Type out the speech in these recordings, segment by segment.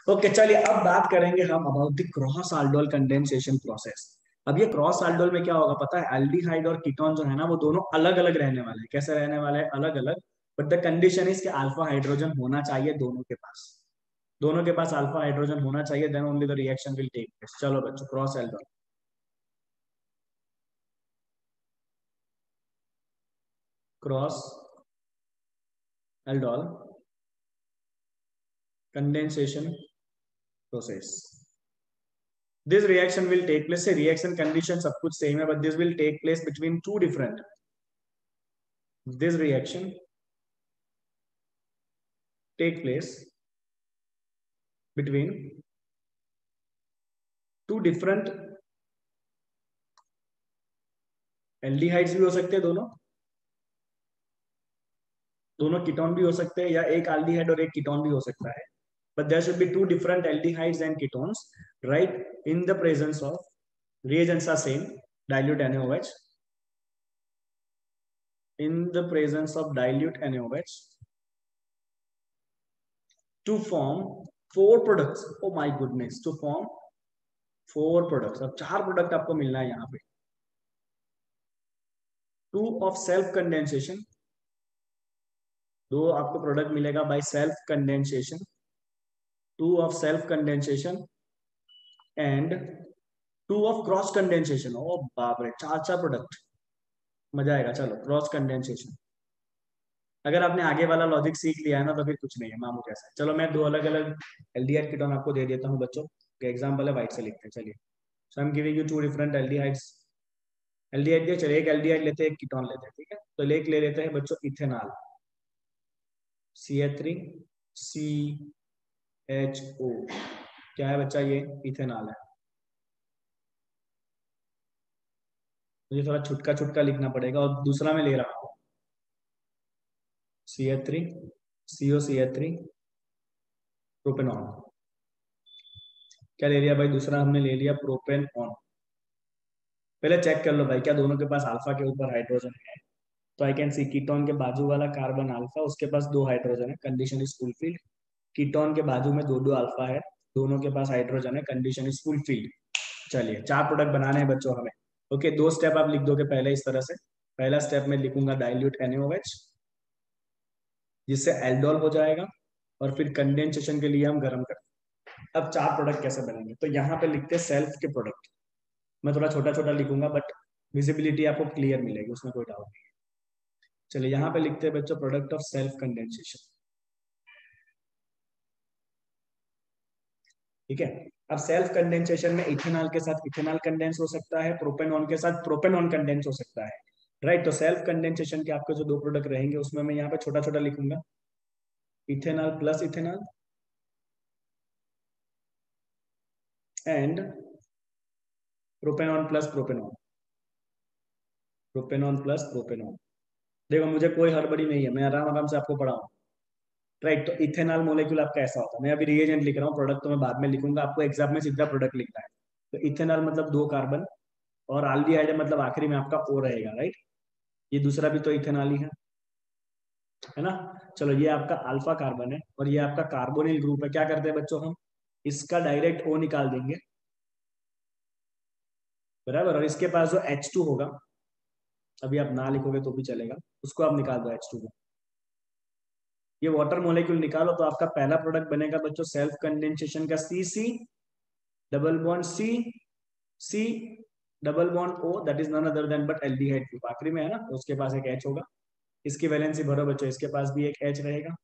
Okay चलिए अब बात करेंगे हम about the cross aldol condensation process. अब ये क्रॉस aldol में क्या होगा पता है, एल्डिहाइड और कीटोन जो है ना वो दोनों अलग अलग रहने वाले हैं। कैसे रहने वाले हैं? अलग अलग। बट द कंडीशन इज कि अल्फा हाइड्रोजन होना चाहिए दोनों के पास। दोनों के पास अल्फा हाइड्रोजन होना चाहिए, then only the reaction will take place. चलो बच्चों, cross aldol। Cross aldol condensation process. This reaction will take place, say reaction condition सब कुछ सेम है, but this will take place between two different, this reaction take place between two different aldehydes भी हो सकते हैं, दोनों दोनों ketone भी हो सकते हैं, या एक एल्डिहाइड और एक कीटोन भी हो सकता है। but there should be two different aldehydes and ketones, right, in the presence of reagents are same, dilute NaOH, in the presence of dilute NaOH to form four products, oh my goodness, to form four products. अब चार product आपको मिलना है यहाँ पे। To of self condensation, दो आपको product मिलेगा by self condensation, two of self condensation and two of cross condensation. ओ बाप रे, चार चार प्रोडक्ट, मजा आएगा। चलो क्रॉस कंडेंसेशन, अगर आपने आगे वाला लॉजिक सीख लिया है ना तो फिर कुछ नहीं है, मामू कैसा है। चलो मैं दो अलग अलग एल्डिहाइड कीटोन आपको दे देता हूँ बच्चों। एग्जाम्पल है, व्हाइट से लिखते हैं। चलिए, so I am giving you two different aldehydes. Aldehyde दिया, चलिए एक एल्डिहाइड लेते हैं, एक कीटोन लेते हैं, ठीक है। तो एक ले लेते हैं बच्चों इथेनॉल, CH3 CHO। क्या है बच्चा? ये इथेनॉल है। मुझे थोड़ा छुटका छुटका लिखना पड़ेगा, और दूसरा मैं ले रहा हूँ CH3 COCH3 प्रोपेनॉन। क्या ले लिया भाई? दूसरा हमने ले लिया प्रोपेन ऑन। पहले चेक कर लो भाई, क्या दोनों के पास अल्फा के ऊपर हाइड्रोजन है? तो आई कैन सी कीटोन के बाजू वाला कार्बन अल्फा, उसके पास दो हाइड्रोजन है, कंडीशन इज फुलफिल्ड। कीटोन के बाजू में दो दो अल्फा है, दोनों के पास हाइड्रोजन है, कंडीशन इज फुलफिल्ड। चलिए, चार प्रोडक्ट बनाने हैं बच्चों हमें। ओके, दो स्टेप आप लिख दोगे पहले इस तरह से। पहला स्टेप में लिखूंगा डाइल्यूट NaOH, जिससे एल्डोल हो जाएगा, और फिर कंडेंसेशन के लिए हम गर्म करते हैं। अब चार प्रोडक्ट कैसे बनेंगे, तो यहाँ पे लिखते हैं सेल्फ के प्रोडक्ट। मैं थोड़ा छोटा छोटा लिखूंगा, बट विजिबिलिटी आपको क्लियर मिलेगी, उसमें कोई डाउट नहीं है। चलिए, यहाँ पे लिखते हैं बच्चों प्रोडक्ट ऑफ सेल्फ कंडेंसेशन, ठीक है। अब सेल्फ कंडेंसेशन में इथेनॉल के साथ इथेनॉल कंडेंस हो सकता है, प्रोपेनॉन के साथ प्रोपेनॉन कंडेंस हो सकता है, राइट। तो सेल्फ कंडेंसेशन के आपके जो दो प्रोडक्ट रहेंगे उसमें मैं यहाँ पे छोटा छोटा लिखूंगा, ethanol plus ethanol and propanone plus propanone, propanone plus propanone. देखो, मुझे कोई हड़बड़ी नहीं है, मैं आराम आराम से आपको पढ़ाऊँ, राइट। तो इथेनॉल मोलेक्यूल आपका ऐसा होता है। मैं अभी रिएजेंट लिख रहा हूँ, प्रोडक्ट तो मैं बाद में लिखूंगा, आपको एग्जाम में सीधा प्रोडक्ट लिखना है। तो इथेनॉल मतलब दो कार्बन, और एल्डिहाइड मतलब आखिरी में आपका O रहेगा, राइट। ये दूसरा भी तो इथेनॉल ही है ना। चलो, ये आपका अल्फा कार्बन है, और ये आपका कार्बोनिल ग्रुप है। क्या करते हैं बच्चों हम, इसका डायरेक्ट O निकाल देंगे, बराबर। और इसके पास जो H2 होगा, अभी आप ना लिखोगे तो भी चलेगा, उसको आप निकाल दो H2 को। ये वाटर मोलेक्यूल निकालो, तो आपका पहला प्रोडक्ट बनेगा बच्चों सेल्फ कंडेंसेशन का CC double bond C double bond O, that is none other than but aldehyde group आखिरी में है ना, तो उसके पास एक H होगा। इसकी वैलेंसी भरो बच्चों, इसके पास भी एक H रहेगा।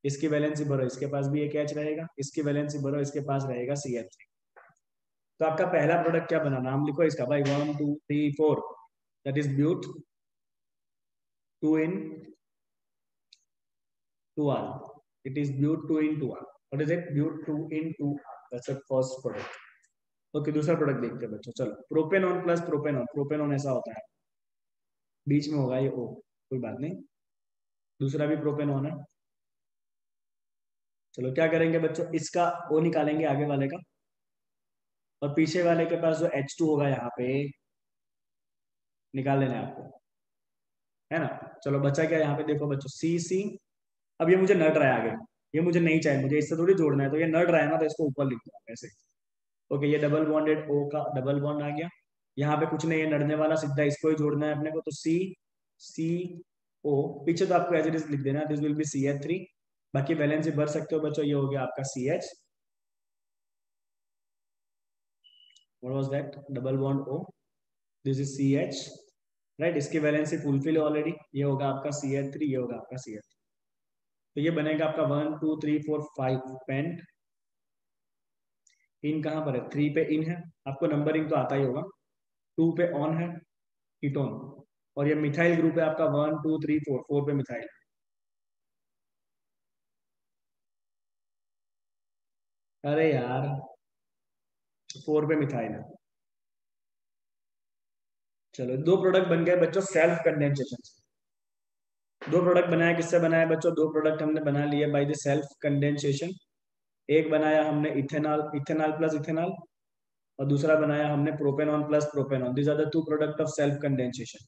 इसकी वैलेंसी भरो, इसके पास भी एक H रहेगा। इसकी वैलेंसी भरो, इसके पास रहेगा CH3। तो आपका पहला प्रोडक्ट क्या बना, नाम लिखो इसका भाई, 1 2 3 4, that is but 2 in 2R। It is but 2 in 2R। What is it? But 2 in 2R, that's a first product. Okay, दूसरा प्रोडक्ट देखते हैं बच्चों। चलो, प्रोपेनॉन प्लस प्रोपेनॉन। प्रोपेनॉन ऐसा होता है, बीच में होगा ये O, कोई बात नहीं। दूसरा भी प्रोपेनॉन है। चलो, क्या करेंगे बच्चों, इसका O निकालेंगे आगे वाले का, और पीछे वाले के पास जो H2 होगा यहाँ पे निकाल लेना है आपको, है ना। चलो, बचा क्या यहाँ पे, देखो बच्चों, CC। अब ये मुझे नट रहा है आगे, ये मुझे नहीं चाहिए, मुझे इससे थोड़ी जोड़ना है, तो ये नड रहा है ना, तो इसको ऊपर लिख दूंगा ऐसे। ओके, ये डबल बॉन्डेड ओ का डबल बॉन्ड आ गया। यहाँ पे कुछ नहीं है नड़ने वाला, सीधा इसको ही जोड़ना है अपने को, तो सी सी ओ, पीछे तो आपको एज इट इज लिख देना, दिस विल बी CH3। बाकी वैलेंसी भर सकते हो बच्चों, ये हो गया आपका CH। What was that, double bond O, this is CH, right. इसकी वैलेंसी फुलफिल है ऑलरेडी, ये होगा आपका CH3, ये होगा आपका CH। तो ये बनेगा आपका 1 2 3 4 5 पेंट। इन कहाँ पर है, 3 पे इन है, आपको नंबरिंग तो आता ही होगा। 2 पे ऑन है, कीटोन। और ये मिथाइल ग्रुप है आपका 1 2 3 4, 4 पे मिथाइल। अरे यार, 4 पे मिथाइल है। चलो, दो प्रोडक्ट बन गए बच्चों सेल्फ कंडेंसेशन से। दो प्रोडक्ट बनाया, किससे बनाया बच्चों, दो प्रोडक्ट हमने बना लिए बाय द सेल्फ कंडेंसेशन। एक बनाया हमने इथेनॉल, इथेनॉल प्लस इथेनॉल, और दूसरा बनाया हमने propanone plus propanone. These are the two product of self condensation.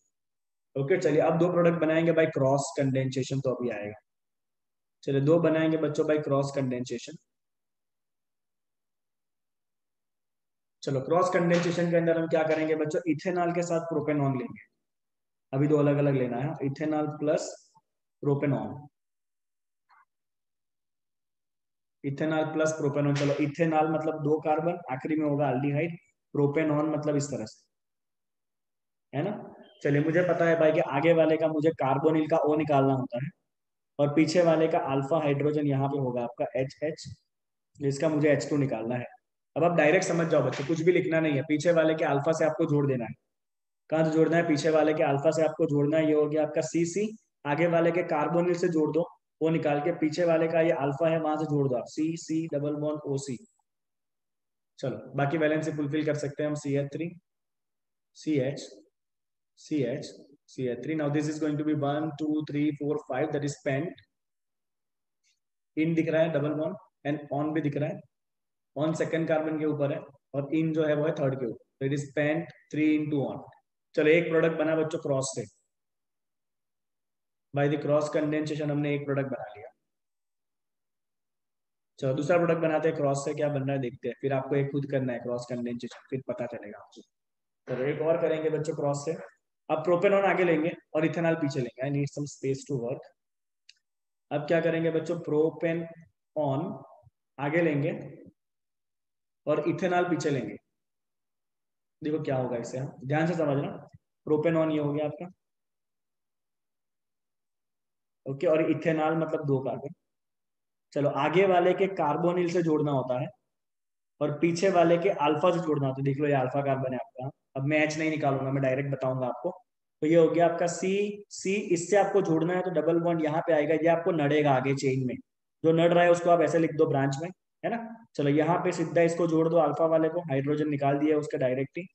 Okay, चलिए अब दो प्रोडक्ट बनाएंगे बाय क्रॉस कंडेंसेशन, तो अभी आएगा। चलिए, दो बनाएंगे बच्चों बाय क्रॉस कंडेंसेशन। चलो, क्रॉस कंडेंसेशन के अंदर हम क्या करेंगे बच्चों, इथेनॉल के साथ प्रोपेनॉन लेंगे। अभी दो अलग अलग लेना है, ethanol plus propanone, ethanol plus propanone. चलो, इथेनॉल मतलब दो कार्बन, आखिरी में होगा अल्डिहाइड। प्रोपेनॉन मतलब इस तरह से, है ना। चलिए, मुझे पता है भाई कि आगे वाले का मुझे कार्बोनिल का O निकालना होता है, और पीछे वाले का अल्फा हाइड्रोजन यहाँ पे होगा आपका HH, जिसका मुझे H2 निकालना है। अब आप डायरेक्ट समझ जाओ बच्चों, कुछ भी लिखना नहीं है, पीछे वाले के अल्फा से आपको जोड़ देना है। कहाँ से जोड़ना है, पीछे वाले के अल्फा से आपको जोड़ना है, ये हो गया आपका CC। आगे वाले के कार्बोनिल से जोड़ दो, वो निकाल के पीछे वाले का ये अल्फा है वहां से जोड़ दो आप, C डबल बॉन्ड OC। चलो, बाकी वैलेंसी फुलफिल कर सकते हैं हम, CH3 CH CH CH3। Now this is going to be 1 2 3 4 5, that is pent. इन दिख रहा है डबल बॉन्ड, एंड ऑन भी दिख रहा है। ऑन सेकंड कार्बन के ऊपर है, और इन जो है वो है थर्ड के ऊपर, तो इट इज पेंट 3 into 1। चलो, एक प्रोडक्ट बना बच्चों क्रॉस से, बाय द क्रॉस कंडेंसेशन हमने एक प्रोडक्ट बना लिया। चलो, दूसरा प्रोडक्ट बनाते हैं क्रॉस से, क्या बन रहा है देखते हैं, फिर आपको एक खुद करना है क्रॉस कंडेंसेशन, फिर पता चलेगा आपको। चलो, एक और करेंगे बच्चों क्रॉस से। अब प्रोपेनॉन आगे लेंगे और इथेनॉल पीछे लेंगे, I need some space to work. अब क्या करेंगे बच्चों, प्रोपेन ऑन आगे लेंगे और इथेनॉल पीछे लेंगे। देखो क्या होगा इससे, हम ध्यान से समझना। प्रोपेनॉन ये हो गया आपका, ओके, और इथेनॉल मतलब दो कार्बन। चलो, आगे वाले के कार्बोनिल से जोड़ना होता है, और पीछे वाले के अल्फा से जोड़ना होता है। देख लो, ये अल्फा कार्बन है आपका। अब मैं H नहीं निकालूंगा, मैं डायरेक्ट बताऊंगा आपको। तो ये हो गया आपका C इससे आपको जोड़ना है, तो डबल बॉन्ड यहाँ पे आएगा, ये आपको नड़ेगा आगे चेन में। जो नड़ रहा है उसको आप ऐसे लिख दो ब्रांच में, है ना। चलो, यहाँ पे सीधा इसको जोड़ दो, अल्फा वाले को, हाइड्रोजन निकाल दिया उसके डायरेक्ट ही।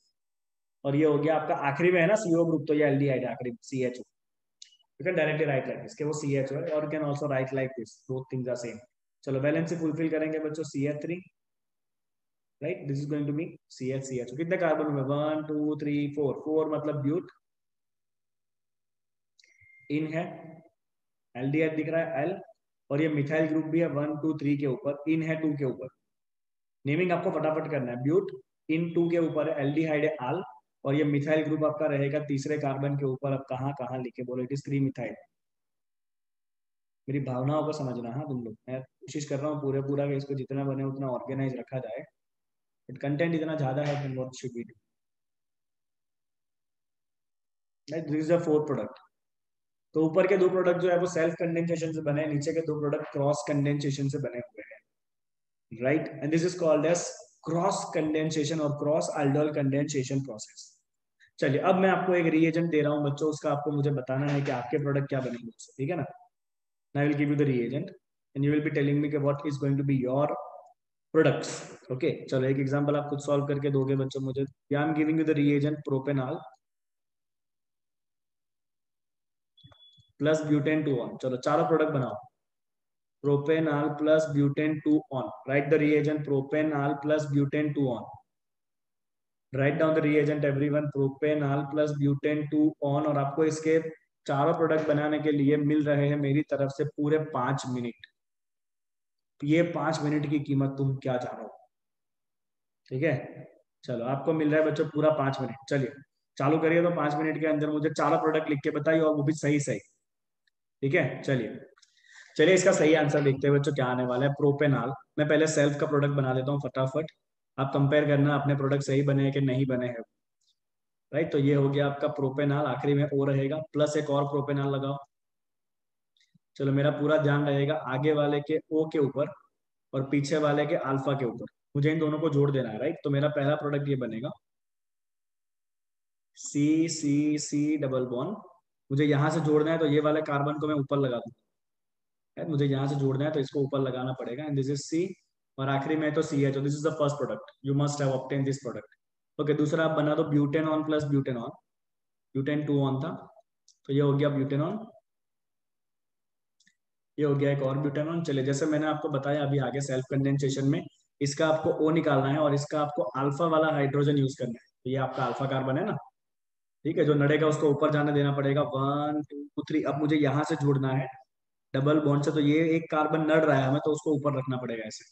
और ये हो गया आपका, आखिरी में है ना CO ग्रुप, तो ये एल्डिहाइड है आखिरी में, CHO। You can directly write like this, वो CHO है, और you can also write like this, both things are same. चलो, वैलेंसी फुलफिल करेंगे बच्चों, CH3, right, this is going to be CH कितने कार्बन में, 1 2 3 4, 4 मतलब ब्यूट। इन है, एल्डिहाइड दिख रहा है L, और ये मिथाइल ग्रुप भी है 1 2 3 के ऊपर, इन है 2 के ऊपर। नेमिंग आपको फटाफट करना है, ब्यूट इन 2 के ऊपर है, एल्डिहाइड है आल, और ये मिथाइल ग्रुप आपका रहेगा तीसरे कार्बन के ऊपर। अब कहाँ कहाँ लिखे, बोलो, इट इज 3 मिथाइल। मेरी भावनाओं को समझना, हाँ तुम लोग, मैं कोशिश कर रहा हूँ पूरे पूरा कि इसको जितना बने उतना ऑर्गेनाइज रखा जाए, बट कंटेंट इतना ज्यादा है, then what should we do, right. This is a fourth product. तो ऊपर के दो प्रोडक्ट जो है वो सेल्फ कंडेंसेशन से बने हैं, नीचे के दो प्रोडक्ट क्रॉस कंडेंसेशन से बने हुए हैं, right. And this is called as cross condensation और क्रॉस aldol कंडेंसेशन प्रोसेस। चलिए, अब मैं आपको एक रिएजेंट दे रहा हूँ बच्चों, उसका आपको मुझे बताना है कि आपके प्रोडक्ट क्या बनेंगे उससे, ठीक है ना। I will give you the reagent, and you will be telling me कि what is going to be your products. Okay, चलो, एक एग्जांपल आप खुद सॉल्व करके दोगे बच्चों मुझे। आई am giving you the reagent propanol plus butane 2 on. चलो, चारों प्रोडक्ट बनाओ। Propanol plus butane 2 on, right the reagent propanol plus butane 2 on. Write down the reagent everyone, propanol plus butane 2 on. और आपको इसके चारों प्रोडक्ट बनाने के लिए मिल रहे हैं मेरी तरफ से पूरे 5 मिनट। ये 5 मिनट की कीमत तुम क्या जानो। ठीक है, चलो आपको मिल रहा है बच्चों पूरा 5 मिनट। चलिए चालू करिए, तो 5 मिनट के अंदर मुझे चारों प्रोडक्ट लिख के बताइए, और वो भी सही सही। ठीक है, चलिए चलिए इसका सही आंसर देखते हुए बच्चों क्या आने वाला है, प्रोपेनॉल। मैं पहले सेल्फ का प्रोडक्ट बना देता हूँ फटाफट, आप कंपेयर करना अपने प्रोडक्ट सही बने हैं कि नहीं बने हैं। राइट, तो ये हो गया आपका प्रोपेनॉल, आखिरी में ओ रहेगा, प्लस एक और प्रोपेनॉल लगाओ। चलो मेरा पूरा ध्यान रहेगा आगे वाले के ओ के ऊपर और पीछे वाले के अल्फा के ऊपर, मुझे इन दोनों को जोड़ देना है। राइट, तो मेरा पहला प्रोडक्ट ये बनेगा सी सी सी डबल बॉन्ड। मुझे यहाँ से जोड़ना है तो ये वाले कार्बन को मैं ऊपर लगा दूँ। मुझे यहाँ से जोड़ना है तो इसको ऊपर लगाना पड़ेगा, एंड दिस इज सी। और आखिरी में तो सी है, तो this is the first product, you must have obtain this product. Okay, दूसरा आप बना दो butanone plus butanone, butane 2 on था, तो ये हो गया ब्यूटेनॉन, ये हो गया एक और ब्यूटेनॉन। चलिए जैसे मैंने आपको बताया अभी आगे सेल्फ कंडेंसेशन में, इसका आपको ओ निकालना है और इसका आपको अल्फा वाला हाइड्रोजन यूज करना है, तो ये आपका अल्फा कार्बन है ना। ठीक है, जो नड़ेगा उसको ऊपर जाने देना पड़ेगा, 1 2 3। अब मुझे यहाँ से जुड़ना है डबल बॉन्ड से, तो ये एक कार्बन नड़ रहा है हमें, तो उसको ऊपर रखना पड़ेगा ऐसे।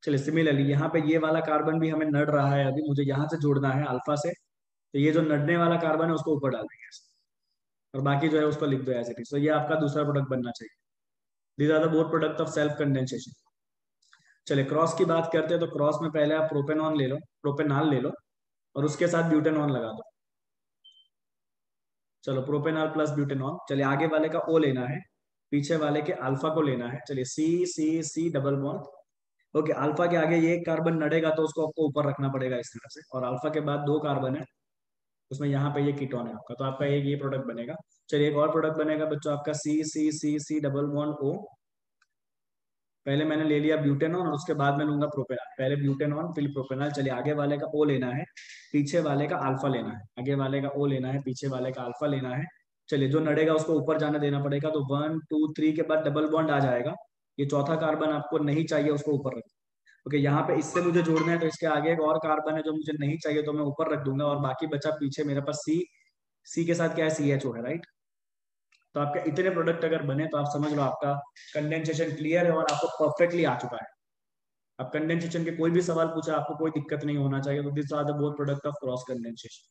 चलिए सिमिलरली यहाँ पे ये वाला कार्बन भी हमें नड़ रहा है, अभी मुझे यहाँ से जोड़ना है अल्फा से, तो ये जो नड़ने वाला कार्बन है उसको ऊपर डाल देंगे ऐसे। और बाकी जो है उसको लिख दो एज इट इज। तो ये आपका दूसरा प्रोडक्ट बनना चाहिए। These are the both product of self condensation. चलिए क्रॉस की बात करते हैं, तो क्रॉस में पहले आप प्रोपेनॉन ले लो, प्रोपेनॉल ले लो, और उसके साथ ब्यूटेनॉन लगा दो। चलो प्रोपेनॉल प्लस ब्यूटेनॉन। चलिए आगे वाले का ओ लेना है, पीछे वाले के अल्फा को लेना है। चलिए C C C double bond. Okay, alpha के आगे ये एक कार्बन नड़ेगा तो उसको आपको ऊपर रखना पड़ेगा इस तरह से, और अल्फा के बाद 2 कार्बन है, उसमें यहाँ पे ये कीटोन है आपका, तो आपका एक ये प्रोडक्ट बनेगा। चलिए एक और प्रोडक्ट बनेगा बच्चों आपका सी C C C double bond ओ। पहले मैंने ले लिया ब्यूटेनॉन और उसके बाद मैं लूंगा प्रोपेनॉल, पहले ब्यूटेनॉन फिर प्रोपेनॉल। चलिए आगे वाले का ओ लेना है, पीछे वाले का अल्फा लेना है, आगे वाले का ओ लेना है, पीछे वाले का अल्फा लेना है। चलिए जो नड़ेगा उसको ऊपर जाने देना पड़ेगा, तो 1 2 3 के बाद डबल बॉन्ड आ जाएगा, ये चौथा कार्बन आपको नहीं चाहिए उसको ऊपर रख। ओके, यहाँ पे इससे मुझे जोड़ना है, तो इसके आगे एक और कार्बन है जो मुझे नहीं चाहिए, तो मैं ऊपर रख दूंगा, और बाकी बचा पीछे मेरे पास सी। सी के साथ क्या है, सी एच ओ है। राइट, तो आपके इतने प्रोडक्ट अगर बने तो आप समझ लो आपका कंडेंसेशन क्लियर है और आपको परफेक्टली आ चुका है। अब कंडेंसेशन के कोई भी सवाल पूछा आपको कोई दिक्कत नहीं होना चाहिए। तो this are the both product of cross condensation.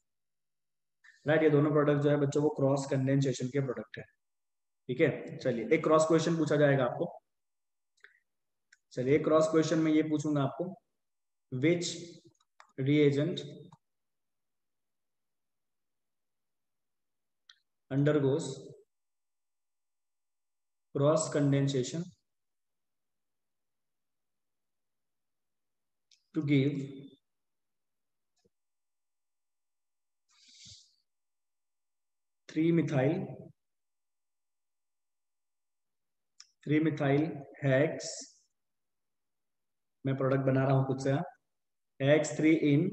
Right, ये दोनों प्रोडक्ट जो है बच्चों वो क्रॉस कंडेंसेशन के प्रोडक्ट है। ठीक है, चलिए एक क्रॉस क्वेश्चन पूछा जाएगा आपको। चलिए एक क्रॉस क्वेश्चन में ये पूछूंगा आपको, विच reagent undergoes cross condensation to give 3 methyl hex, मैं प्रोडक्ट बना रहा हूं खुद से, hex 3 in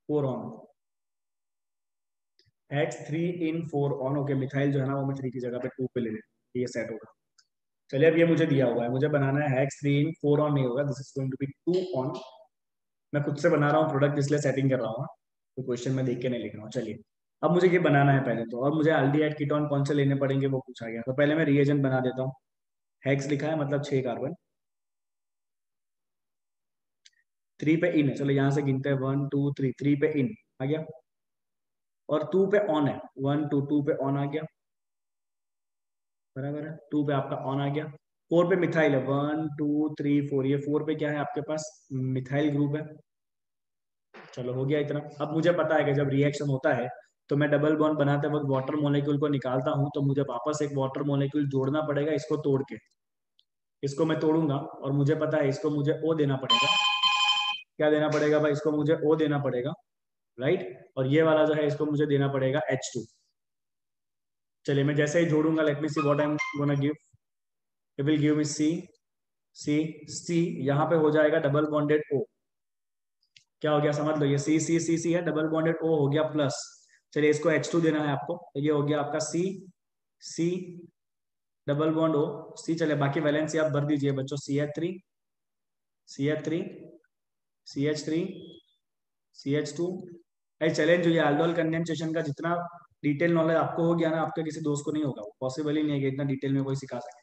4 on, hex 3 in 4 on. Okay, methyl जो है ना वो मैं 3 की जगह पे 2 पे ले लें, ये सेट होगा। चलिए अब ये मुझे दिया हुआ है, मुझे बनाना है हेक्स 3 इन 4 ऑन नहीं होगा, this is going to be 2 one. मैं खुद से बना रहा हूँ प्रोडक्ट इसलिए सेटिंग कर रहा हूँ, तो क्वेश्चन में देख के नहीं लिख रहा हूँ। चलिए अब मुझे ये बनाना है पहले तो, और मुझे एल्डिहाइड कीटोन कौन से लेने पड़ेंगे वो पूछा गया, तो पहले मैं रिएजेंट बना देता हूँ। हेक्स लिखा है मतलब 6 कार्बन, 3 पे इन है, चलो यहाँ से गिनते हैं 1 2 3, 3 पे इन आ गया, और 2 पे ऑन है, 1 2 2 पे ऑन आ गया, बराबर है, 2 पे आपका ऑन आ गया। 4 पे मिथाइल है, 1 2 3 4, ये 4 पे क्या है आपके पास, मिथाइल ग्रुप है। चलो हो गया इतना। अब मुझे पता है कि जब रिएक्शन होता है तो मैं डबल बॉन्ड बनाते वक्त वाटर मॉलिक्यूल को निकालता हूं, तो मुझे वापस एक वाटर मॉलिक्यूल जोड़ना पड़ेगा इसको तोड़ के, इसको मैं तोड़ूंगा, और मुझे पता है इसको मुझे ओ देना पड़ेगा। क्या देना पड़ेगा भाई, इसको मुझे ओ देना पड़ेगा। राइट, और ये वाला जो है इसको मुझे देना पड़ेगा H2। चलिए मैं जैसे ही जोड़ूंगा, let me see what I am gonna give, it will give me C C C, यहाँ पे हो जाएगा डबल बॉन्डेड ओ। क्या हो गया समझ लो, ये सी सी सी सी है, डबल बॉन्डेड ओ हो गया प्लस। चलिए इसको H2 देना है आपको, तो ये हो गया आपका सी सी डबल बॉन्ड ओ सी। चलिए बाकी वैलेंसी आप भर दीजिए बच्चों, CH3 CH3 CH3 CH2। Challenge हुई अल्डोल कंडेंसेशन का, जितना डिटेल नॉलेज आपको हो गया ना, आपके किसी दोस्त को नहीं होगा, पॉसिबल ही नहीं है कि इतना डिटेल में कोई सिखा सके।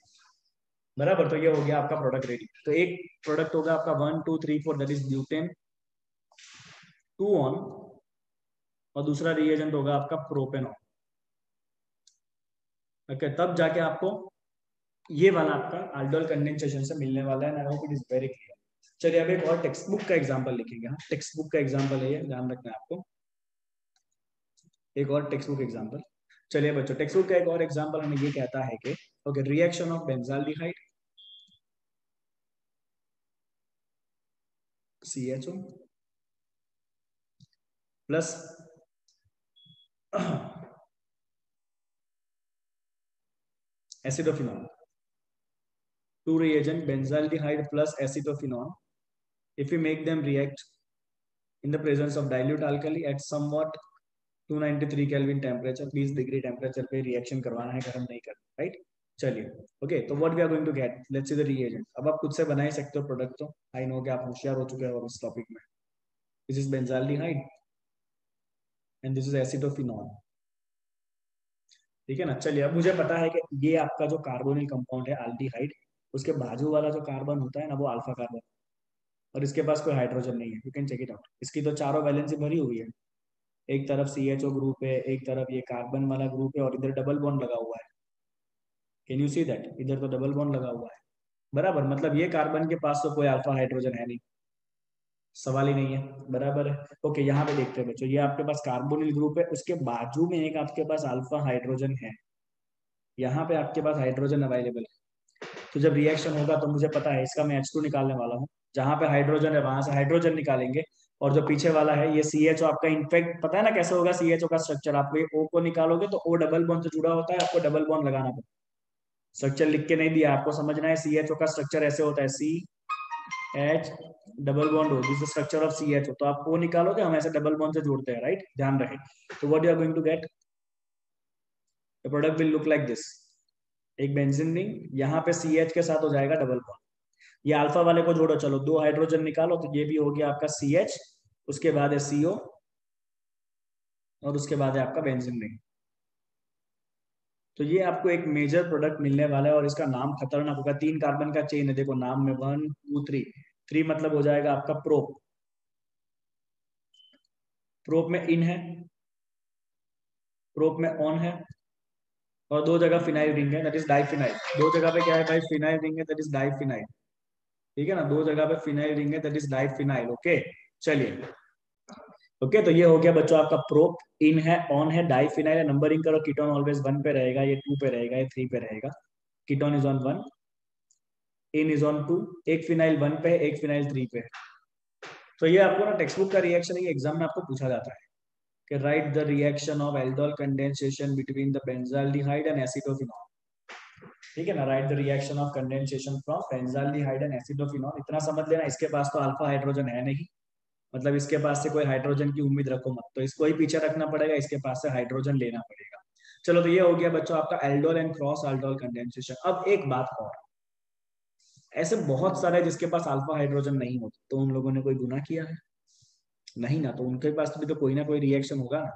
बराबर। तो ये हो गया आपका प्रोडक्ट रेडी। तो एक प्रोडक्ट होगा आपका 1 2 3 4, दैट इज ब्यूटेन 2 ऑन, और दूसरा रिएजेंट होगा आपका प्रोपेनॉन। ओके, तब जाके आपको ये वाला आपका अल्डोल कंडेंसेशन से मिलने वाला है। I hope it is very clear. चलिए अब एक और टेक्स्ट बुक का एग्जांपल लिखेंगे। हाँ, टेक्स्ट बुक का एग्जांपल है ये, ध्यान रखना है आपको। एक और टेक्स्ट बुक एग्जांपल। चलिए बच्चों, टेक्स्ट बुक का एक और एग्जांपल हमें ये कहता है कि okay, reaction of benzaldehyde CHO plus acetophenone, to reagent benzaldehyde plus acetophenone, if we make them react in the presence of dilute alkali at somewhat 293 kelvin temperature, 20 degree temperature पे reaction करवाना है, गर्म नहीं करना, राइट। चलिए okay, तो what we are going to get, let's see the reagent. अब आप खुद से बना ही सकते हो प्रोडक्ट, तो आई नो कि आप होशियार हो चुके हो इस टॉपिक में। This is benzaldehyde and this is acetophenol, ठीक है ना। चलिए अब मुझे पता है कि ये आपका जो कार्बोनिल कंपाउंड है अल्डिहाइड, उसके बाजू वाला जो कार्बन होता है ना, वो अल्फा कार्बन, और इसके पास कोई हाइड्रोजन नहीं है। You can check it out, इसकी तो चारों वैलेंसी भरी हुई है। एक तरफ CHO ग्रुप है, एक तरफ ये कार्बन वाला ग्रुप है, और इधर डबल बॉन्ड लगा हुआ है। कैन यू सी दैट, इधर तो डबल बॉन्ड लगा हुआ है, बराबर। मतलब ये कार्बन के पास तो कोई अल्फा हाइड्रोजन है नहीं, सवाल ही नहीं है, बराबर है। ओके, यहाँ पे देखते हैं बच्चों, ये आपके पास कार्बोनिल ग्रुप है, उसके बाजू में एक आपके पास अल्फा हाइड्रोजन है, यहाँ पे आपके पास हाइड्रोजन अवेलेबल है। तो जब रिएक्शन होगा तो मुझे पता है इसका मैं H2 निकालने वाला हूँ, जहां पे हाइड्रोजन है वहां से हाइड्रोजन निकालेंगे, और जो पीछे वाला है ये CHO आपका, इनफेक्ट पता है ना कैसे होगा CHO का स्ट्रक्चर, आप ये O को निकालोगे तो O डबल बॉन्ड से जुड़ा होता है, आपको डबल बॉन्ड लगाना पड़ता है। स्ट्रक्चर लिख के नहीं दिया, आपको समझना है। CHO का स्ट्रक्चर ऐसे होता है, CH double bond O, this structure of CHO। तो आप O निकालोगे, हम ऐसे डबल बॉन्ड से जोड़ते हैं, राइट, ध्यान रहे। तो what you are going to get, the product will look like this. एक बेंजीन रिंग, यहाँ पे CH के साथ हो जाएगा डबल बॉन्ड, ये अल्फा वाले को जोड़ो, चलो 2 हाइड्रोजन निकालो, तो ये भी हो गया आपका CH, उसके बाद है CO, और उसके बाद है आपका बेंजीन रिंग। तो ये आपको एक मेजर प्रोडक्ट मिलने वाला है, और इसका नाम खतरनाक होगा। 3 कार्बन का चेन है, देखो नाम में 1 2 3, 3 मतलब हो जाएगा आपका प्रोप, प्रोप में इन है, प्रोप में ऑन है, और 2 जगह फिनाइल रिंग है, दैट इज डाइफिनाइल। 2 जगह पे क्या है भाई, फिनाइल रिंग है, दैट इज डाइफिनाइल, ठीक है ना। 2 जगह पे फिनाइल रिंग है, दैट इज डाइफिनाइल। ओके, चलिए ओके, तो ये हो गया बच्चों आपका प्रोप, इन है, ऑन है, डाइफिनाइल है। नंबरिंग करो, कीटोन ऑलवेज 1 पे रहेगा, ये 2 पे रहेगा, ये 3 पे रहेगा। Ketone is on 1, in is on 2, एक फिनाइल 1 पे है, एक फिनाइल 3 पे है। तो ये आपको ना टेक्स्ट बुक का रिएक्शन है, एग्जाम में आपको पूछा जाता है कि right the reaction of aldol condensation between the benzaldehyde and acetophenol, ठीक है ना। Right the reaction of condensation from benzaldehyde and acetophenol. इतना समझ लेना, इसके पास तो अल्फा हाइड्रोजन है नहीं, मतलब इसके पास से कोई हाइड्रोजन की उम्मीद रखो मत, तो इसको ही पीछे रखना पड़ेगा, इसके पास से हाइड्रोजन लेना पड़ेगा। चलो, तो ये हो गया बच्चों आपका aldol and cross aldol condensation. अब एक बात और, ऐसे बहुत सारे जिसके पास अल्फा हाइड्रोजन नहीं होता, तो उन लोगों ने कोई गुनाह किया है? नहीं ना, तो उनके पास भी तो कोई ना कोई रिएक्शन होगा ना,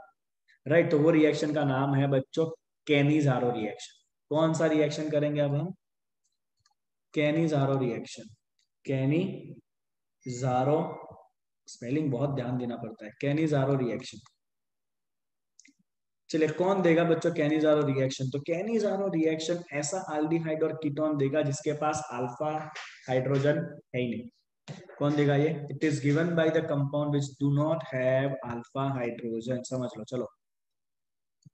राइट। तो वो रिएक्शन का नाम है बच्चों कैनिजारो रिएक्शन। कौन सा रिएक्शन करेंगे अब हम? Cannizzaro reaction. कैनिजारो, स्पेलिंग बहुत ध्यान देना पड़ता है, कैनिजारो रिएक्शन। चलिए, कौन देगा बच्चों कैनिजारो रिएक्शन? तो कैनिजारो रिएक्शन ऐसा एल्डिहाइड और कीटोन देगा जिसके पास अल्फा हाइड्रोजन है ही नहीं। कौन देगा ये? It is given by the compound which do not have alpha hydrogen. समझ लो, चलो,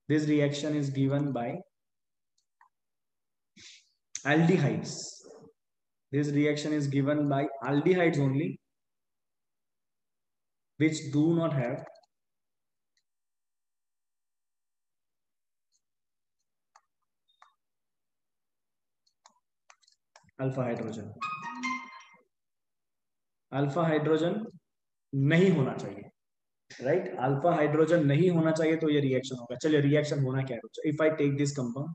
this reaction is given by aldehydes. This reaction is given by aldehydes only, which do not have alpha hydrogen. Alpha hydrogen नहीं होना चाहिए, right. Alpha hydrogen नहीं होना चाहिए, तो ये रिएक्शन होगा। चलिए, रिएक्शन होना क्या है बच्चों? If I take this compound,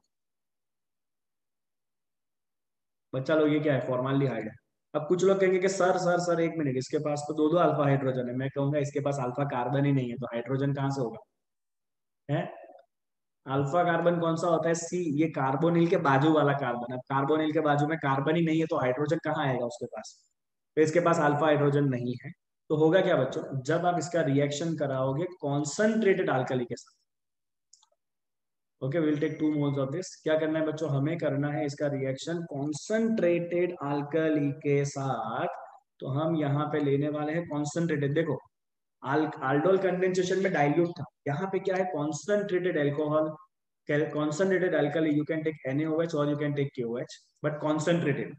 बच्चा लोग ये क्या है, फॉर्माल्डिहाइड है। अब कुछ लोग कहेंगे कि सर सर सर एक मिनट, इसके पास तो 2 2 अल्फा हाइड्रोजन है। मैं कहूंगा इसके पास अल्फा कार्बन ही नहीं है, तो हाइड्रोजन कहाँ से होगा? है अल्फा कार्बन कौन सा होता है? सी। ये कार्बोनिल के बाजू वाला कार्बन। अब कार्बोनिल के बाजू में कार्बन ही नहीं है तो हाइड्रोजन कहाँ आएगा उसके पास? तो इसके पास अल्फा हाइड्रोजन नहीं है। तो होगा क्या बच्चों, जब आप इसका रिएक्शन कराओगे कॉन्सनट्रेटेड अल्कली के साथ, okay, will take 2 moles of this. क्या करना है बच्चों, हमें करना है इसका रिएक्शन कॉन्सनट्रेटेड अल्कली के साथ। तो हम यहाँ पे लेने वाले हैं कॉन्सनट्रेटेड। देखो, aldol कंडेंसेशन में डाइल्यूट था, यहाँ पे क्या है, concentrated alcohol, concentrated alkali. You can take NaOH और you can take KOH, but concentrated.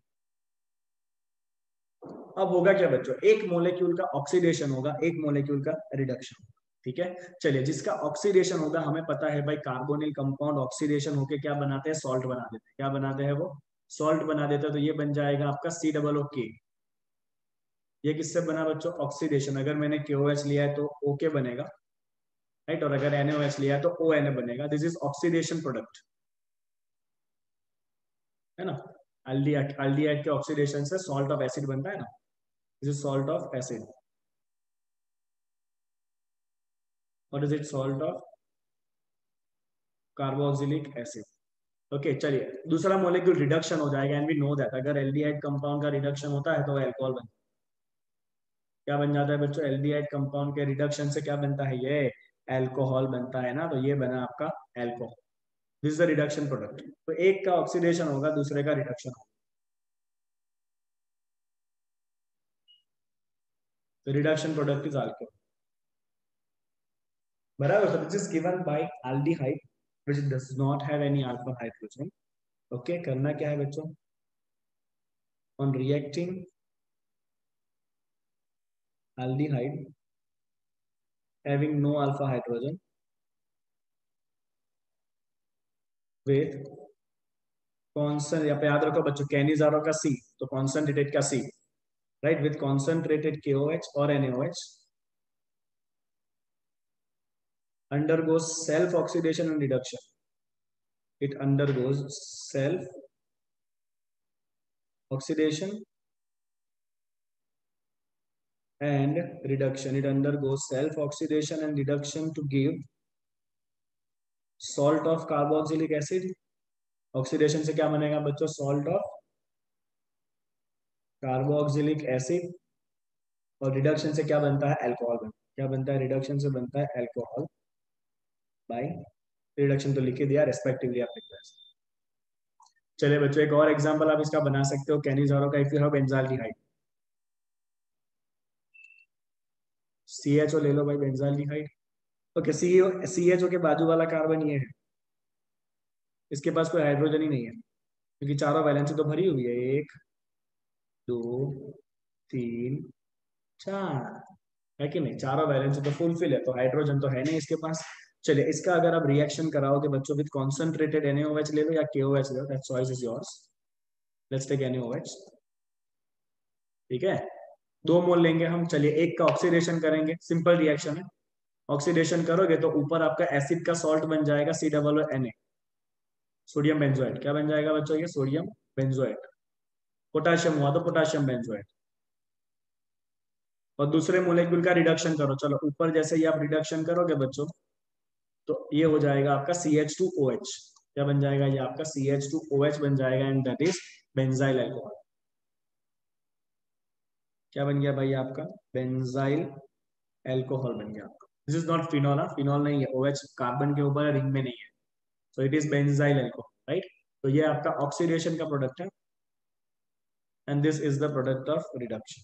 अब होगा क्या बच्चों, एक मोलेक्यूल का ऑक्सीडेशन होगा, एक मोलेक्यूल का रिडक्शन। ठीक है, चलिए, जिसका ऑक्सीडेशन होगा, हमें पता है भाई कार्बोनिल कंपाउंड ऑक्सीडेशन होके क्या बनाते हैं, सॉल्ट बना देते हैं। क्या बनाते हैं वो? सॉल्ट बना देते हैं। तो ये बन जाएगा आपका COO। ये किससे बना बच्चों? ऑक्सीडेशन। अगर मैंने KOH लिया है तो OK बनेगा, राइट, और अगर NaOH लिया है तो ONA बनेगा। दिस इज ऑक्सीडेशन प्रोडक्ट, है ना। अल्डिहाइड के ऑक्सीडेशन से सॉल्ट ऑफ एसिड बनता है ना, this is salt of acid. What is it? Salt of carboxylic acid. Okay, चलिए, दूसरा मॉलिक्यूल रिडक्शन हो जाएगा। एंड वी नो दैट अगर एल्डिहाइड कंपाउंड का रिडक्शन होता है तो अल्कोहल बन, क्या बन जाता है बच्चों? एल्डिहाइड कंपाउंड के रिडक्शन से क्या बनता है? ये अल्कोहल बनता है ना। तो ये बना आपका alcohol. This is the reduction product. तो एक का ऑक्सीडेशन होगा, दूसरे का रिडक्शन होगा। तो रिडक्शन प्रोडक्ट इज अल्कोहल, बराबर। So this is given by aldehyde which does not have any alpha hydrogen. Okay, करना क्या है बच्चों, on reacting aldehyde having no alpha hydrogen with कॉन्सन, यहाँ पे याद रखो बच्चों, कैनिजारो का C, तो कॉन्सनट्रेटेड का C, right, with concentrated KOH और NaOH undergoes self oxidation and reduction. It undergoes self oxidation and reduction. It undergoes self oxidation and reduction to give salt of carboxylic acid. Oxidation से क्या बनेगा बच्चों? Salt of carboxylic acid. और reduction से क्या बनता है? अल्कोहल बनता है। क्या बनता है? रिडक्शन से बनता है अल्कोहल बाय, रिडक्शन तो लिख ही दिया, रेस्पेक्टिवली आप लिख रहे हैं। चलिए बच्चों, एक और एग्जांपल आप इसका बना सकते हो कैनिजारो का। If you have benzaldehyde, CHO ले लो भाई, बेंजाल्डिहाइड। ओके, CHO के बाजू वाला कार्बन ये है, इसके पास कोई हाइड्रोजन ही नहीं है क्योंकि चारों वैलेंसी तो भरी हुई है। 1 2 3 4, है कि नहीं? चारों वैलेंसी तो फुलफिल है, तो हाइड्रोजन तो है नहीं इसके पास। चलिए, इसका अगर आप रिएक्शन कराओगे बच्चों विद कॉन्सेंट्रेटेड NaOH ले लो या KOH ले लो, that choice is yours. Let's take NaOH। ठीक है, 2 मोल लेंगे हम। चलिए, एक का ऑक्सीडेशन करेंगे, सिंपल रिएक्शन है। ऑक्सीडेशन करोगे तो ऊपर आपका एसिड का सॉल्ट बन जाएगा COO, सोडियम बेंजोएट। क्या बन जाएगा बच्चों? ये सोडियम बेंजोएट। पोटाशियम हुआ तो पोटाशियम बेंजोएट। और दूसरे मोलेक्यूल का रिडक्शन करो। चलो, ऊपर जैसे ही आप रिडक्शन करोगे बच्चों तो ये हो जाएगा आपका CH2OH। क्या बन जाएगा? ये आपका CH2OH बन जाएगा and that is benzyl alcohol. क्या बन गया भाई? आपका बेंजाइल अल्कोहल बन गया आपका। This is not phenol, phenol नहीं है, OH कार्बन के ऊपर रिंग में नहीं है, so it is benzyl alcohol, right? तो ये आपका ऑक्सीडेशन का प्रोडक्ट है and this is the product of reduction,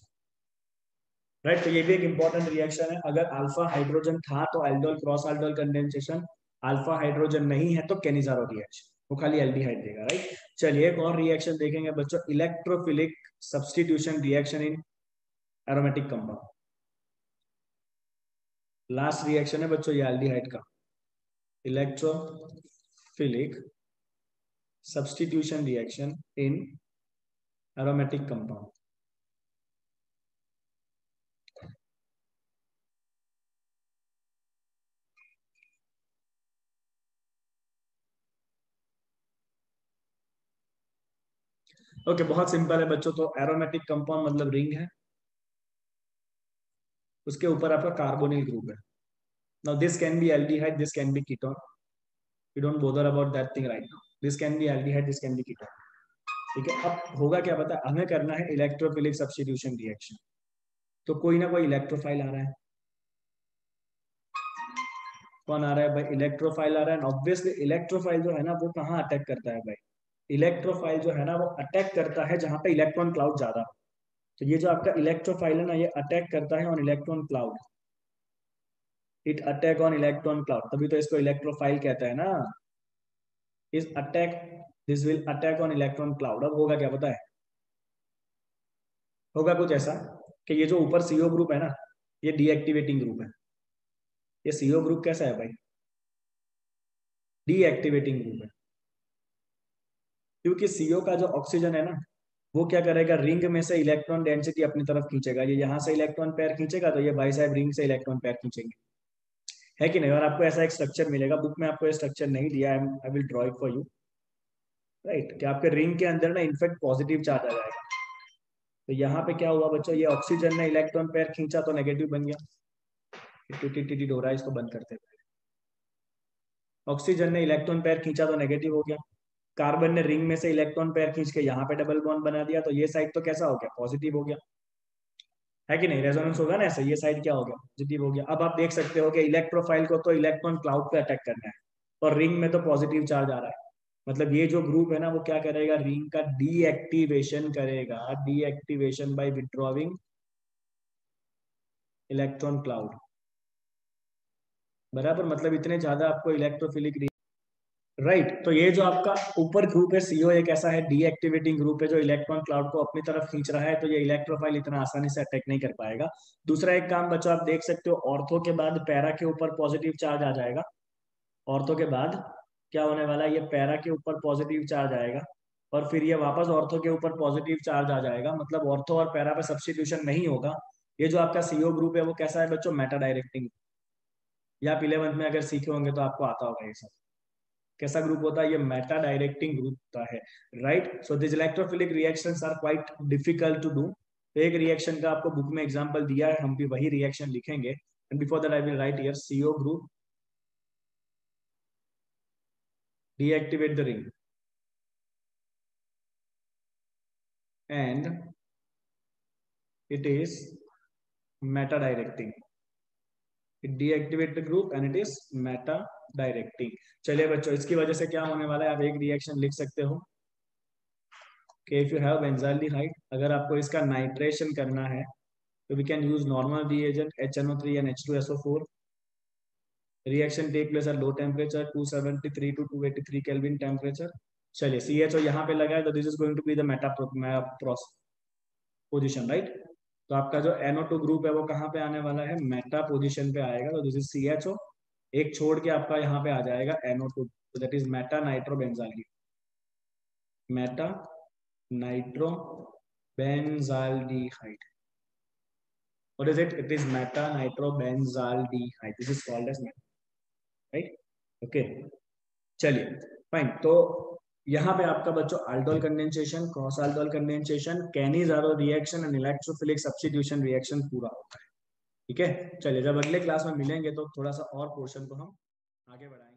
right. तो ये भी एक इंपॉर्टेंट रिएक्शन है। अगर अल्फा हाइड्रोजन था तो aldol cross aldol condensation, alpha hydrogen नहीं है तो कैनिजारो रिएक्शन, वो खाली एल्डिहाइड देगा, राइट। चलिए, एक और रिएक्शन देखेंगे बच्चों, electrophilic substitution reaction in aromatic compound. Last reaction है बच्चों ये एल्डिहाइड का, electrophilic substitution reaction in aromatic compound. Okay, बहुत सिंपल है बच्चों। तो एरोमेटिक कंपाउंड मतलब रिंग है, उसके ऊपर आपका कार्बोनिल ग्रुप है। Now this can be aldehyde, this can be ketone, you don't bother about that thing right now. This can be aldehyde, this can be ketone. ठीक है, अब होगा क्या पता है, हमें करना है इलेक्ट्रोफिलिक सब्स्टिट्यूशन रिएक्शन. तो कोई ना कोई इलेक्ट्रोफाइल आ रहा है. कौन आ रहा है भाई? इलेक्ट्रोफाइल आ रहा है. ऑब्वियसली इलेक्ट्रोफाइल जो है ना वो कहाँ अटैक करता है भाई? इलेक्ट्रोफाइल जो है ना वो अटैक करता है जहां पे इलेक्ट्रॉन क्लाउड ज्यादा हो. तो ये जो आपका इलेक्ट्रोफाइल है ना ये अटैक करता है on electron cloud. It attack on electron cloud, तभी तो इसको इलेक्ट्रोफाइल कहते हैं ना. इस attack, this will attack on electron cloud. अब होगा क्या पता है? होगा कुछ ऐसा कि ये जो ऊपर सीओ ग्रुप है ना ये डीएक्टिवेटिंग ग्रुप है. ये सीओ ग्रुप कैसा है भाई? डीएक्टिवेटिंग ग्रुप है. क्योंकि सीओ का जो ऑक्सीजन है ना वो क्या करेगा, रिंग में से इलेक्ट्रॉन डेंसिटी अपनी तरफ खींचेगा. ये यहाँ से इलेक्ट्रॉन पेयर खींचेगा तो ये बाई साइड रिंग से इलेक्ट्रॉन पेयर खींचेंगे. है कि नहीं? और आपको ऐसा एक स्ट्रक्चर मिलेगा. बुक में आपको ये स्ट्रक्चर नहीं दिया है, I will draw it for you. Right, कि आपके रिंग के अंदर ना इनफेक्ट पॉजिटिव चार्ज आ जाएगा. तो यहाँ पे क्या हुआ बच्चों, ये ऑक्सीजन ने इलेक्ट्रॉन पेयर खींचा तो नेगेटिव बन गया. टिटी हो रहा है, इसको बंद करते हैं. ऑक्सीजन ने इलेक्ट्रॉन पेयर खींचा तो नेगेटिव हो गया. कार्बन ने रिंग में से इलेक्ट्रॉन पेयर खींच के यहाँ पे डबल बॉन्ड बना दिया तो ये साइड तो कैसा हो गया, पॉजिटिव हो गया. है कि नहीं? रेजोनेंस होगा ना ऐसे, ये साइड क्या हो गया, पॉजिटिव हो गया. अब आप देख सकते हो कि इलेक्ट्रोफाइल को तो इलेक्ट्रॉन क्लाउड पे अटैक करना है और रिंग में तो पॉजिटिव चार्ज आ रहा है. मतलब ये जो ग्रुप है ना वो क्या करेगा, रिंग का डीएक्टिवेशन करेगा. Deactivation by withdrawing electron cloud. बराबर, मतलब इतने ज्यादा आपको इलेक्ट्रोफिलिक. राइट तो ये जो आपका ऊपर ग्रुप है सीओ एक ऐसा है डीएक्टिवेटिंग ग्रुप है जो इलेक्ट्रॉन क्लाउड को अपनी तरफ खींच रहा है. तो ये इलेक्ट्रोफाइल इतना आसानी से अटैक नहीं कर पाएगा. दूसरा एक काम बच्चों आप देख सकते हो, ऑर्थो के बाद पैरा के ऊपर पॉजिटिव चार्ज आ जाएगा. ऑर्थो के बाद क्या होने वाला है, ये पैरा के ऊपर पॉजिटिव चार्ज आएगा और फिर ये वापस ऑर्थो के ऊपर पॉजिटिव चार्ज आ जाएगा. मतलब ऑर्थो और पैरा पे सब्स्टिट्यूशन नहीं होगा. ये जो आपका सीओ ग्रुप है वो कैसा है बच्चों, मेटा डायरेक्टिंग. या आप 11th में अगर सीखे होंगे तो आपको आता होगा ये सब. कैसा ग्रुप होता है ये, मेटा डायरेक्टिंग ग्रुप होता है. Right, so this electrophilic reactions are quite difficult to do. एक रिएक्शन का आपको बुक में एग्जांपल दिया है, हम भी वही रिएक्शन लिखेंगे. And before that I will write here CO group deactivate the ring and it is meta directing. It deactivate the group and it is meta directing. चलिए बच्चों, इसकी वजह से क्या होने वाला है, आप एक रिएक्शन लिख सकते हो कि इफ यू हैव बेंजाल्डिहाइड, अगर आपको इसका नाइट्रेशन करना है तो we can use normal reagent HNO3 and H2SO4. Reaction take place at low temperature 273 to 283 kelvin temperature. चलिए CHO यहाँ पे लगा है तो this is going to be the meta position. Right, तो आपका जो NO2 ग्रुप है वो कहाँ पे आने वाला है, मेटा पोजिशन पे आएगा. तो दिस इज CHO. एक छोड़ के आपका यहाँ पे आ जाएगा NO2, तो that is Meta nitro benzaldehyde. Meta nitro benzaldehyde. What is it? It is meta nitrobenzaldehyde. This is called as meta. Right? Okay. चलिए फाइन. तो यहाँ पे आपका बच्चों aldol condensation, cross aldol condensation, Cannizzaro reaction and electrophilic substitution reaction पूरा होता है. ठीक है, चलिए जब अगले क्लास में मिलेंगे तो थोड़ा सा और पोर्शन को हम आगे बढ़ाएंगे.